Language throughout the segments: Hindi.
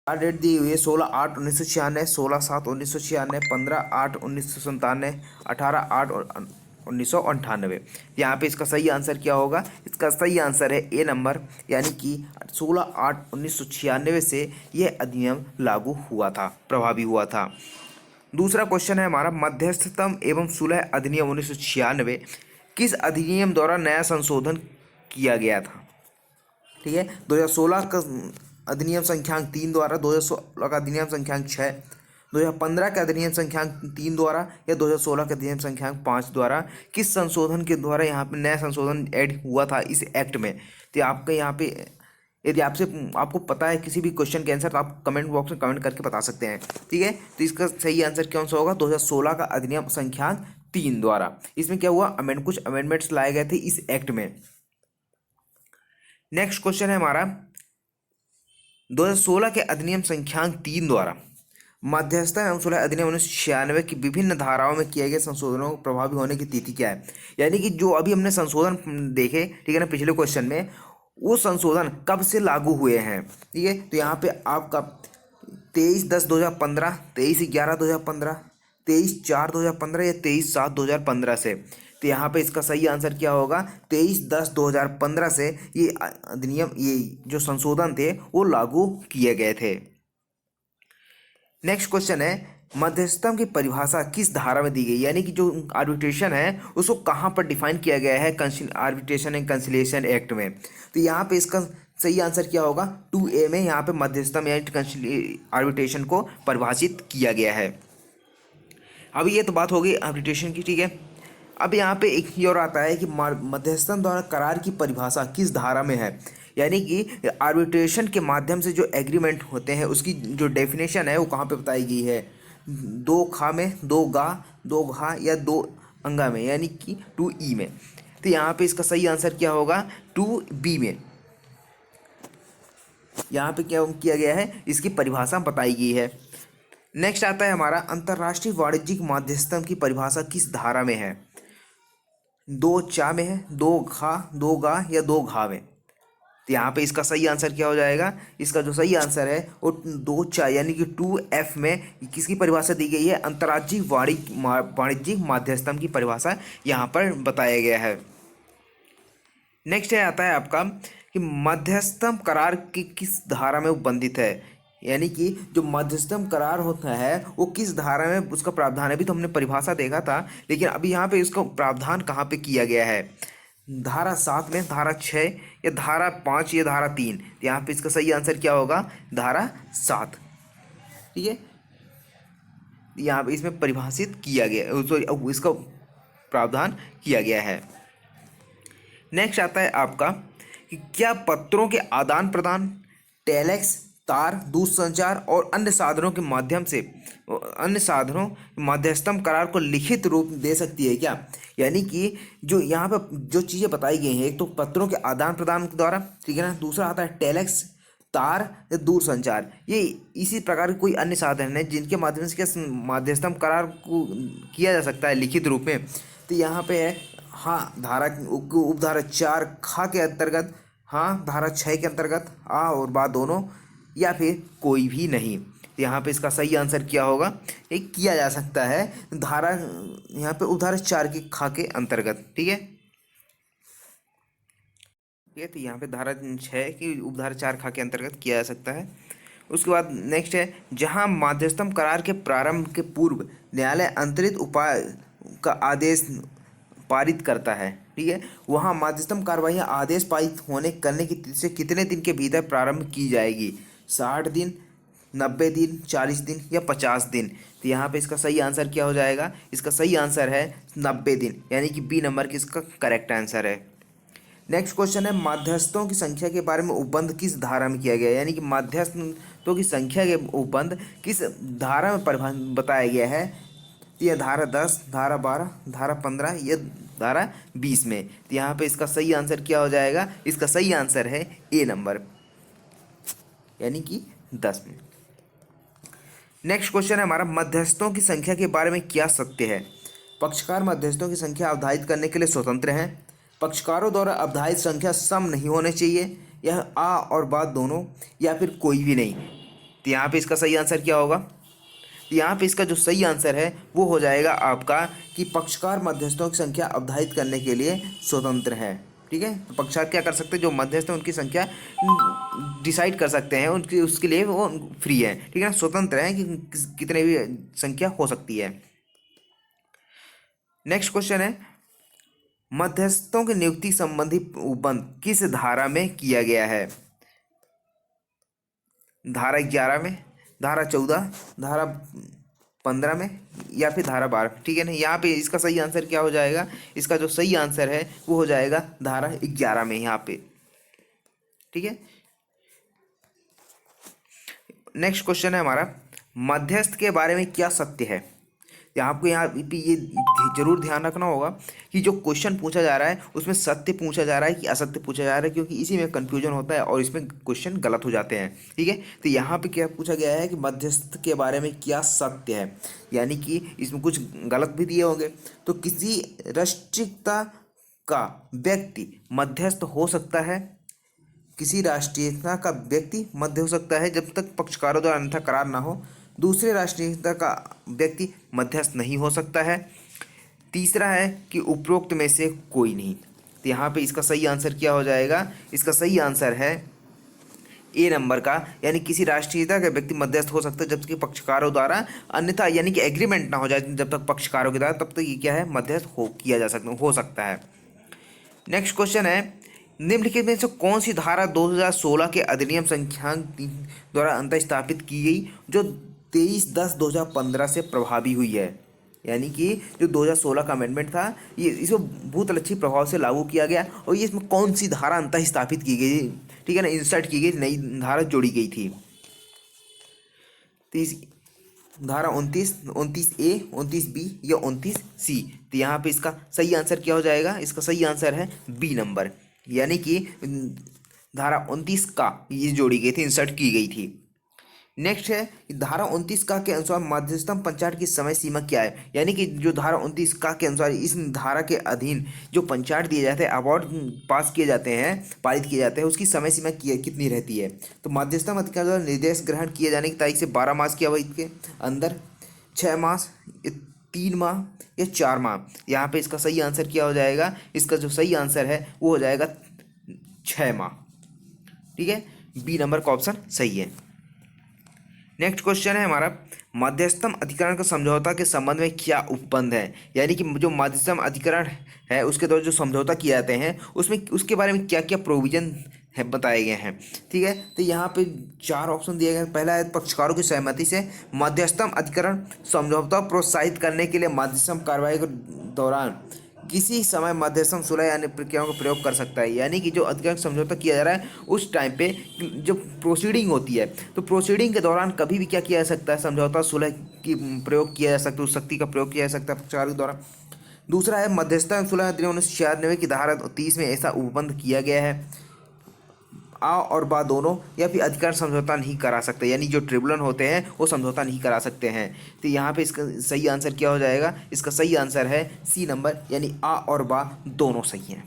डेट दी हुई है 16/8/1996, 16/7/1996, 15/8/1997, 18/8 और 1998। यहाँ पे इसका सही आंसर क्या होगा? इसका सही आंसर है ए नंबर, यानी कि 16/8/1996 से यह अधिनियम लागू हुआ था, प्रभावी हुआ था। दूसरा क्वेश्चन है हमारा, मध्यस्थतम एवं सुलह अधिनियम 1996 किस अधिनियम द्वारा नया संशोधन किया गया था? ठीक है, 2016 का अधिनियम संख्यांक 3 द्वारा, 2016 का अधिनियम संख्यांक 6, 2015 का अधिनियम संख्यांक 3 द्वारा या 2016 का अधिनियम संख्यांक 5 द्वारा किस संशोधन के द्वारा यहाँ पे नया संशोधन ऐड हुआ था इस एक्ट में? तो आपके यहाँ पे यदि आपको पता है किसी भी क्वेश्चन के आंसर, तो आप कमेंट बॉक्स में कमेंट करके बता सकते हैं। ठीक है, तो इसका सही आंसर कौन सा होगा? 2016 का अधिनियम संख्यांक 3 द्वारा। इसमें क्या हुआ? कुछ अमेंडमेंट्स लाए गए थे इस एक्ट में। नेक्स्ट क्वेश्चन है हमारा, 2016 के अधिनियम संख्यांक 3 द्वारा मध्यस्थता एवं सुलह अधिनियम 1996 की विभिन्न धाराओं में किए गए संशोधनों को प्रभावी होने की तिथि क्या है? यानी कि जो अभी हमने संशोधन देखे, ठीक है ना, पिछले क्वेश्चन में, वो संशोधन कब से लागू हुए हैं? ठीक है, तो यहाँ पे आपका 23/10/2015, 23/11/2015, 23/4/2015 या 23/7/2015 से। तो यहाँ पे इसका सही आंसर क्या होगा? 23/10/2015 से ये अधिनियम, ये जो संशोधन थे वो लागू किए गए थे। नेक्स्ट क्वेश्चन है, मध्यस्थता की परिभाषा किस धारा में दी गई? यानी कि जो आर्बिट्रेशन है उसको कहाँ पर डिफाइन किया गया है आर्बिट्रेशन एंड कंसिलिएशन एक्ट में? तो यहाँ पे इसका सही आंसर क्या होगा? 2A में यहाँ पे मध्यस्थता एंड आर्बिट्रेशन को परिभाषित किया गया है। अब ये तो बात हो गई आर्बिट्रेशन की, ठीक है। अब यहाँ पे एक ही और आता है कि मध्यस्थता द्वारा करार की परिभाषा किस धारा में है? यानी कि आर्बिट्रेशन के माध्यम से जो एग्रीमेंट होते हैं उसकी जो डेफिनेशन है वो कहाँ पे बताई गई है? 2 खा में, 2 गा, 2 घा या 2 अंगा में, यानी कि 2E में। तो यहाँ पे इसका सही आंसर क्या होगा? 2B में। यहाँ पे क्या किया गया है? इसकी परिभाषा बताई गई है। नेक्स्ट आता है हमारा, अंतर्राष्ट्रीय वाणिज्यिक मध्यस्थता की परिभाषा किस धारा में है? 2 चा में है, 2 खा, 2 गा या 2 घा में? तो यहाँ पे इसका सही आंसर क्या हो जाएगा? इसका जो सही आंसर है वो 2 चा यानी कि 2F में किसकी परिभाषा दी गई है? अंतर्राज्यिक वाणिज्यिक मध्यस्थता की परिभाषा यहाँ पर बताया गया है। नेक्स्ट है आता है आपका कि मध्यस्थम करार की किस धारा में उपबंधित है? यानी कि जो मध्यस्थम करार होता है वो किस धारा में उसका प्रावधान है? अभी तो हमने परिभाषा देखा था, लेकिन अभी यहाँ पे इसका प्रावधान कहाँ पे किया गया है? धारा 7 में, धारा 6 या धारा 5 या धारा 3? तो यहाँ पे इसका सही आंसर क्या होगा? धारा 7। ठीक है, यहाँ पे इसमें परिभाषित किया गया, सॉरी इसका प्रावधान किया गया है। नेक्स्ट आता है आपका कि क्या पत्रों के आदान प्रदान, टेलेक्स, तार, दूरसंचार और अन्य साधनों के माध्यम से, अन्य साधनों मध्यस्थम करार को लिखित रूप दे सकती है क्या? यानी कि जो यहाँ पर जो चीज़ें बताई गई हैं, एक तो पत्रों के आदान प्रदान के द्वारा, ठीक है ना, दूसरा आता है टेलेक्स, तार या दूरसंचार। ये इसी प्रकार के कोई अन्य साधन है जिनके माध्यम से क्या मध्यस्थम करार को किया जा सकता है लिखित रूप में। तो यहाँ पे है हाँ, धारा उपधारा 4 खा के अंतर्गत, हाँ धारा 6 के अंतर्गत, आ और बा दोनों, या फिर कोई भी नहीं। तो यहाँ पे इसका सही आंसर क्या होगा? ये किया जा सकता है धारा, यहाँ पे उपधारा 4 के खा के अंतर्गत। ठीक है, तो यहाँ पे धारा 6 की उपधारा 4 खा के अंतर्गत किया जा सकता है। उसके बाद नेक्स्ट है, जहाँ मध्यस्थम करार के प्रारंभ के पूर्व न्यायालय अंतरित उपाय का आदेश पारित करता है, ठीक है, वहाँ मध्यस्थम कार्यवाही आदेश पारित होने करने की तिथि से कितने दिन के भीतर प्रारंभ की जाएगी? 60 दिन, 90 दिन, 40 दिन या 50 दिन? तो यहाँ पे इसका सही आंसर क्या हो जाएगा? इसका सही आंसर है 90 दिन, यानी कि बी नंबर की इसका करेक्ट आंसर है। नेक्स्ट क्वेश्चन है, मध्यस्थों की संख्या के बारे में उपबंध किस धारा में किया गया है? यानी कि मध्यस्थों की संख्या के उपबंध किस धारा में बताया गया है? तो यह धारा 10, धारा 12, धारा 15 या धारा 20 में? तो यहाँ पे इसका सही आंसर क्या हो जाएगा? इसका सही आंसर है ए नंबर, यानी कि 10 में। नेक्स्ट क्वेश्चन है हमारा, मध्यस्थों की संख्या के बारे में क्या सत्य है? पक्षकार मध्यस्थों की संख्या अवधारित करने के लिए स्वतंत्र हैं। पक्षकारों द्वारा अवधारित संख्या सम नहीं होनी चाहिए, यह आ और बा दोनों, या फिर कोई भी नहीं। तो यहाँ पे इसका सही आंसर क्या होगा? तो यहाँ पे इसका जो सही आंसर है वो हो जाएगा आपका कि पक्षकार मध्यस्थों की संख्या अवधारित करने के लिए स्वतंत्र है। ठीक है, तो पक्षकार क्या कर सकते हैं, जो मध्यस्थ हैं उनकी संख्या डिसाइड कर सकते हैं, उनकी उसके लिए वो फ्री है। ठीक है ना, स्वतंत्र है कि कितने भी संख्या हो सकती है। नेक्स्ट क्वेश्चन है, मध्यस्थों की नियुक्ति संबंधी उपबंध किस धारा में किया गया है? धारा 11 में, धारा 14, धारा 15 में, या फिर धारा 12? ठीक है ना, यहाँ पे इसका सही आंसर क्या हो जाएगा? इसका जो सही आंसर है वो हो जाएगा धारा 11 में यहाँ पे। ठीक है, नेक्स्ट क्वेश्चन है हमारा, मध्यस्थ के बारे में क्या सत्य है? आपको यहाँ पे ये जरूर ध्यान रखना होगा कि जो क्वेश्चन पूछा जा रहा है उसमें सत्य पूछा जा रहा है कि असत्य पूछा जा रहा है, क्योंकि इसी में कंफ्यूजन होता है और इसमें क्वेश्चन गलत हो जाते हैं। ठीक है, तो यहाँ पे क्या पूछा गया है कि मध्यस्थ के बारे में क्या सत्य है, यानी कि इसमें कुछ गलत भी दिए होंगे। तो किसी राष्ट्रीयता का व्यक्ति मध्यस्थ हो सकता है, किसी राष्ट्रीयता का व्यक्ति मध्य हो सकता है जब तक पक्षकारों द्वारा अन्यथा करार ना हो। दूसरे राष्ट्रीयता का व्यक्ति मध्यस्थ नहीं हो सकता है। तीसरा है कि उपरोक्त में से कोई नहीं। तो यहाँ पे इसका सही आंसर क्या हो जाएगा? इसका सही आंसर है ए नंबर का, यानी किसी राष्ट्रीयता का व्यक्ति मध्यस्थ हो सकता है जब तक पक्षकारों द्वारा अन्यथा यानी कि एग्रीमेंट ना हो जाए, जब तक पक्षकारों के द्वारा, तब तक ये क्या है, मध्यस्थ हो सकता है। नेक्स्ट क्वेश्चन है, निम्नलिखित में से कौन सी धारा 2016 के अधिनियम संख्या 3 द्वारा अंतः स्थापित की गई जो 23/10/2015 से प्रभावी हुई है? यानी कि जो 2016 का अमेंडमेंट था ये इसमें भूतलक्षी प्रभाव से लागू किया गया, और ये इसमें कौन सी धारा अंतः स्थापित की गई? ठीक है ना, इंसर्ट की गई, नई धारा जोड़ी गई थी। तो इस धारा 29A, 29B या 29C। तो यहाँ पे इसका सही आंसर क्या हो जाएगा? इसका सही आंसर है बी नंबर, यानी कि धारा 29 का ये जोड़ी गई थी, इंसर्ट की गई थी। नेक्स्ट है, धारा 29 का के अनुसार मध्यस्थम पंचायत की समय सीमा क्या है? यानी कि जो धारा 29 का के अनुसार इस धारा के अधीन जो पंचायत दिए जाते हैं, अवार्ड पास किए जाते हैं, पारित किए जाते हैं, उसकी समय सीमा कितनी रहती है? तो मध्यस्थम अधिकारी द्वारा निर्देश ग्रहण किए जाने की तारीख से 12 मास की अवधि के अंदर, 6 मास, 3 माह या 4 माह? यहाँ पे इसका सही आंसर क्या हो जाएगा? इसका जो सही आंसर है वो हो जाएगा 6 माह। ठीक है, बी नंबर का ऑप्शन सही है। नेक्स्ट क्वेश्चन है हमारा, मध्यस्थम अधिकरण का समझौता के संबंध में क्या उपबंध है? यानी कि जो मध्यस्थम अधिकरण है उसके द्वारा जो समझौता किए जाते हैं उसमें उसके बारे में क्या क्या प्रोविजन है बताए गए हैं। ठीक है, तो यहाँ पे 4 ऑप्शन दिए गए। पहला है, पक्षकारों की सहमति से मध्यस्थम अधिकरण समझौता प्रोत्साहित करने के लिए मध्यस्थम कार्रवाई के दौरान किसी समय मध्यस्थम सुलह यानी प्रक्रियाओं का प्रयोग कर सकता है। यानी कि जो अधिकरण समझौता किया जा रहा है उस टाइम पे जो प्रोसीडिंग होती है, तो प्रोसीडिंग के दौरान कभी भी क्या किया जा सकता है, समझौता सुलह की प्रयोग किया जा सकता है, उस शक्ति का प्रयोग किया जा सकता है पक्षकार के द्वारा। दूसरा है, मध्यस्थता सुलह अधिनियम 1996 की धारा 30 में ऐसा उपबंध किया गया है, आ और बा दोनों, या फिर अधिकार समझौता नहीं करा सकते, यानी जो ट्रिब्यूनल होते हैं वो समझौता नहीं करा सकते हैं। तो यहाँ पे इसका सही आंसर क्या हो जाएगा? इसका सही आंसर है सी नंबर, यानी आ और बा दोनों सही हैं।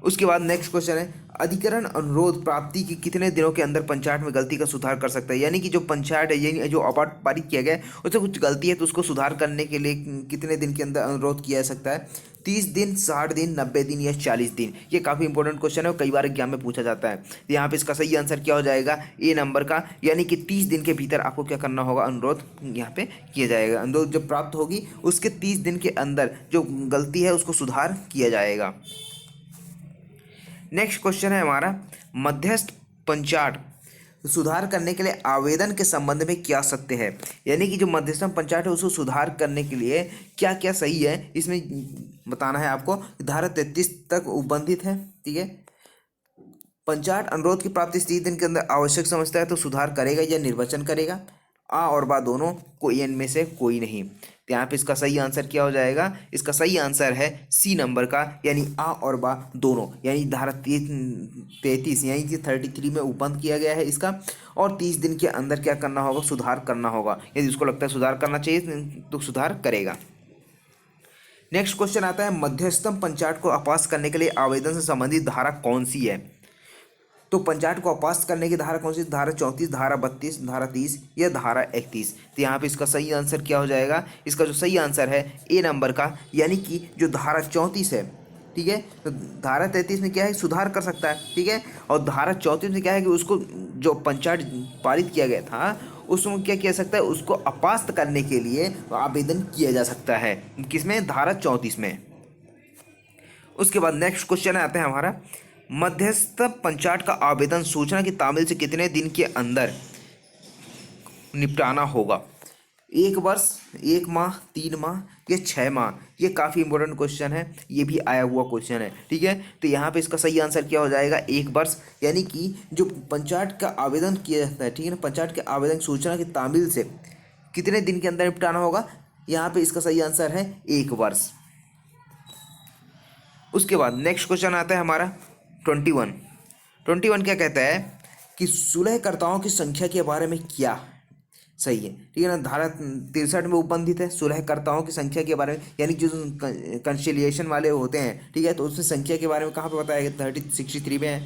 उसके बाद नेक्स्ट क्वेश्चन है, अधिकरण अनुरोध प्राप्ति की कितने दिनों के अंदर पंचायत में गलती का सुधार कर सकता है? यानी कि जो पंचायत है, यानी जो अवार्ड पारित किया गया है उससे कुछ गलती है तो उसको सुधार करने के लिए कितने दिन के अंदर अनुरोध किया जा सकता है? 30 दिन, 60 दिन, 90 दिन या 40 दिन? ये काफ़ी इंपॉर्टेंट क्वेश्चन है और कई बार एग्जाम में पूछा जाता है। तो यहाँ पे इसका सही आंसर क्या हो जाएगा? ए नंबर का, यानी कि 30 दिन के भीतर आपको क्या करना होगा? अनुरोध यहाँ पे किया जाएगा। अनुरोध जब प्राप्त होगी उसके 30 दिन के अंदर जो गलती है उसको सुधार किया जाएगा। नेक्स्ट क्वेश्चन है हमारा, मध्यस्थ पंचायत सुधार करने के लिए आवेदन के संबंध में क्या सत्य है? यानी कि जो मध्यस्थम पंचायत है उसको सुधार करने के लिए क्या क्या सही है इसमें बताना है आपको। धारा 33 तक उपबंधित है। ठीक है, पंचायत अनुरोध की प्राप्ति 30 दिन के अंदर आवश्यक समझता है तो सुधार करेगा या निर्वाचन करेगा? आ और बा दोनों, कोई इनमें से कोई नहीं। तो यहाँ पे इसका सही आंसर क्या हो जाएगा? इसका सही आंसर है सी नंबर का, यानी आ और बा दोनों, यानी धारा 33 यानी कि 33 में उपबंध किया गया है इसका, और 30 दिन के अंदर क्या करना होगा? सुधार करना होगा। यदि उसको लगता है सुधार करना चाहिए तो सुधार करेगा। नेक्स्ट क्वेश्चन आता है, मध्यस्थम पंचायत को अपास करने के लिए आवेदन से संबंधित धारा कौन सी है? तो पंचाट को अपास्त करने की धारा कौन सी? धारा 34, धारा 32, धारा 30 या धारा 31। तो यहाँ पे इसका सही आंसर क्या हो जाएगा? इसका जो सही आंसर है ए नंबर का, यानी कि जो धारा 34 है, ठीक है। तो धारा 33 में क्या है? सुधार कर सकता है, ठीक है। और धारा 34 में क्या है कि उसको जो पंचायत पारित किया गया था उसमें क्या किया सकता है? उसको अपास्त करने के लिए आवेदन किया जा सकता है। किसमें? धारा 34 में। उसके बाद नेक्स्ट क्वेश्चन आता है हमारा, मध्यस्थ पंचायत का आवेदन सूचना की तामील से कितने दिन के अंदर निपटाना होगा? 1 वर्ष, 1 माह, 3 माह या 6 माह? ये काफ़ी इंपॉर्टेंट क्वेश्चन है, ये भी आया हुआ क्वेश्चन है, ठीक है। तो यहाँ पे इसका सही आंसर क्या हो जाएगा? 1 वर्ष, यानी कि जो पंचायत का आवेदन किया जाता है, ठीक है ना, पंचायत के आवेदन सूचना की तामील से कितने दिन के अंदर निपटाना होगा? यहाँ पे इसका सही आंसर है 1 वर्ष। उसके बाद नेक्स्ट क्वेश्चन आता है हमारा 21। 21 क्या कहता है कि सुलहकर्ताओं की संख्या के बारे में क्या सही है, ठीक है ना। धारा 63 में उपबंधित है सुलहकर्ताओं की संख्या के बारे में, यानी जो कंसिलिएशन वाले होते हैं, ठीक है, तो उसमें संख्या के बारे में कहाँ पे बताया गया? 63 में है।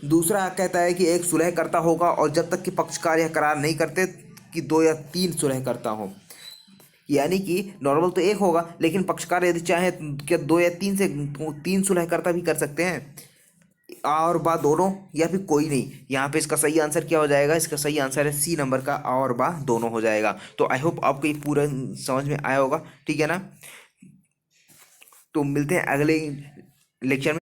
दूसरा कहता है कि एक सुलहकर्ता होगा और जब तक कि पक्षकार यह करार नहीं करते कि 2 या 3 सुलहकर्ता हो, यानी कि नॉर्मल तो एक होगा, लेकिन पक्षकार यदि चाहे क्या 2 या 3 से 3 सुलहकर्ता भी कर सकते हैं, और बा दोनों या फिर कोई नहीं। यहाँ पे इसका सही आंसर क्या हो जाएगा? इसका सही आंसर है सी नंबर का, और बा दोनों हो जाएगा। तो आई होप आपको ये पूरा समझ में आया होगा, ठीक है ना। तो मिलते हैं अगले लेक्चर में।